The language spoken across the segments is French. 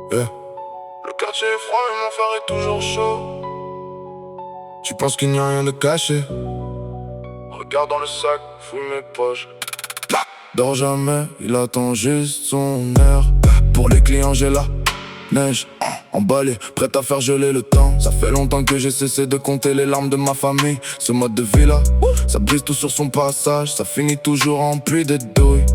Yeah. Le quartier est froid et mon frère est toujours chaud. Tu penses qu'il n'y a rien de caché? Regarde dans le sac, fouille mes poches. Dors jamais, il attend juste son air. Pour les clients j'ai la neige emballée, prête à faire geler le temps. Ça fait longtemps que j'ai cessé de compter les larmes de ma famille. Ce mode de vie là, ça brise tout sur son passage. Ça finit toujours en pluie de douilles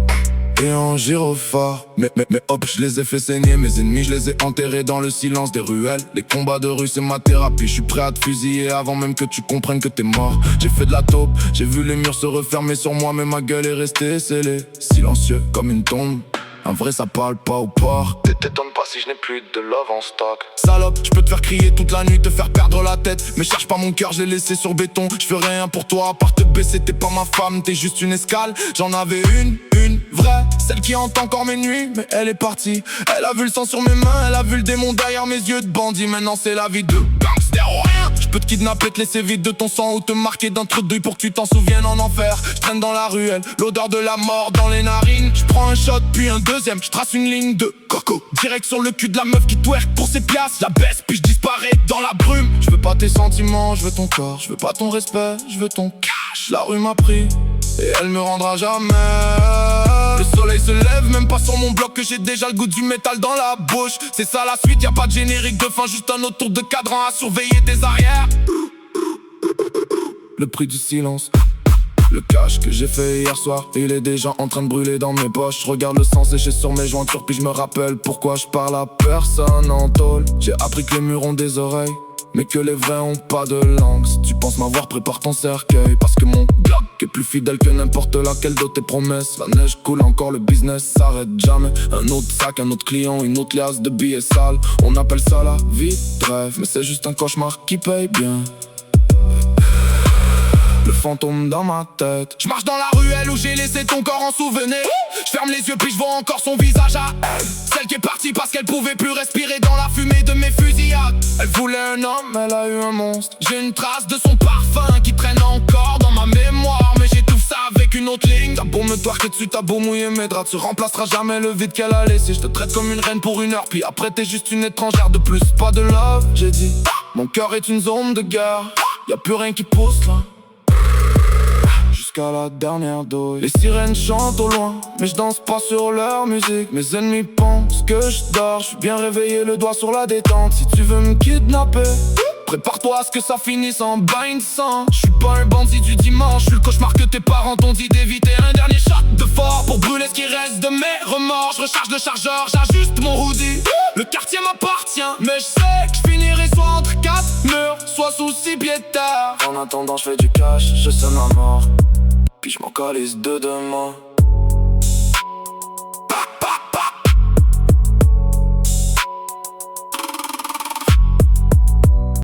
et en gyrophare. Mais hop, je les ai fait saigner. Mes ennemis, je les ai enterrés dans le silence des ruelles. Les combats de rue, c'est ma thérapie. Je suis prêt à te fusiller avant même que tu comprennes que t'es mort. J'ai fait de la taupe, j'ai vu les murs se refermer sur moi, mais ma gueule est restée scellée. Silencieux comme une tombe, un vrai ça parle pas au port. T'étonnes pas si je n'ai plus de love en stock. Salope, je peux te faire crier toute la nuit, te faire perdre la tête. Mais cherche pas mon cœur, je l'ai laissé sur béton. Je fais rien pour toi à part te baisser. T'es pas ma femme, t'es juste une escale. J'en avais une vraie, celle qui hante encore mes nuits. Mais elle est partie, elle a vu le sang sur mes mains. Elle a vu le démon derrière mes yeux de bandit. Maintenant c'est la vie de gangster ou rien. Je peux te kidnapper, te laisser vide de ton sang, ou te marquer d'un trou de douille pour que tu t'en souviennes en enfer. Je traîne dans la ruelle, l'odeur de la mort dans les narines. Je prends un shot puis un deuxième, je trace une ligne de coco direct sur le cul de la meuf qui twerk pour ses piastres. La baisse puis je disparais dans la brume. Je veux pas tes sentiments, je veux ton corps. Je veux pas ton respect, je veux ton cash. La rue m'a pris et elle me rendra jamais. Le soleil se lève, même pas sur mon bloc que j'ai déjà le goût du métal dans la bouche. C'est ça la suite, y a pas de générique de fin, juste un autre tour de cadran à surveiller tes arrières. Le prix du silence, le cash que j'ai fait hier soir, il est déjà en train de brûler dans mes poches. Je regarde le sang sécher sur mes jointures, puis je me rappelle pourquoi je parle à personne en tôle. J'ai appris que les murs ont des oreilles, mais que les vrais ont pas de langue. Si tu penses m'avoir, prépare ton cercueil, parce que mon Glock est plus fidèle que n'importe laquelle de tes promesses. La neige coule encore, le business s'arrête jamais. Un autre sac, un autre client, une autre liasse de billets sales. On appelle ça la vie de rêve, mais c'est juste un cauchemar qui paye bien. Le fantôme dans ma tête. Je marche dans la ruelle où j'ai laissé ton corps en souvenir. Je ferme les yeux puis je vois encore son visage à elle. Celle qui est partie parce qu'elle pouvait plus respirer dans la fumée de mes fusillades. Elle voulait un homme, elle a eu un monstre. J'ai une trace de son parfum qui traîne encore dans ma mémoire, mais j'étouffe ça avec une autre ligne. T'as beau me twerker dessus, t'as beau mouiller mes draps, tu remplaceras jamais le vide qu'elle a laissé. Je te traite comme une reine pour une heure, puis après t'es juste une étrangère de plus. Pas de love, j'ai dit. Mon cœur est une zone de guerre, y'a plus rien qui pousse là. Jusqu'à la dernière douille. Les sirènes chantent au loin, mais je danse pas sur leur musique. Mes ennemis pensent que je dors, je suis bien réveillé, le doigt sur la détente. Si tu veux me kidnapper, prépare-toi à ce que ça finisse en bain de sang. Je suis pas un bandit du dimanche, je suis le cauchemar que tes parents t'ont dit d'éviter. Un dernier shot de fort pour brûler ce qui reste de mes remords. Je recharge le chargeur, j'ajuste mon hoodie. Le quartier m'appartient, mais je sais que je finirai soit entre quatre murs, soit sous 6 pieds de terre. En attendant je fais du cash, je sonne la mort, puis je m'en calisse de demain.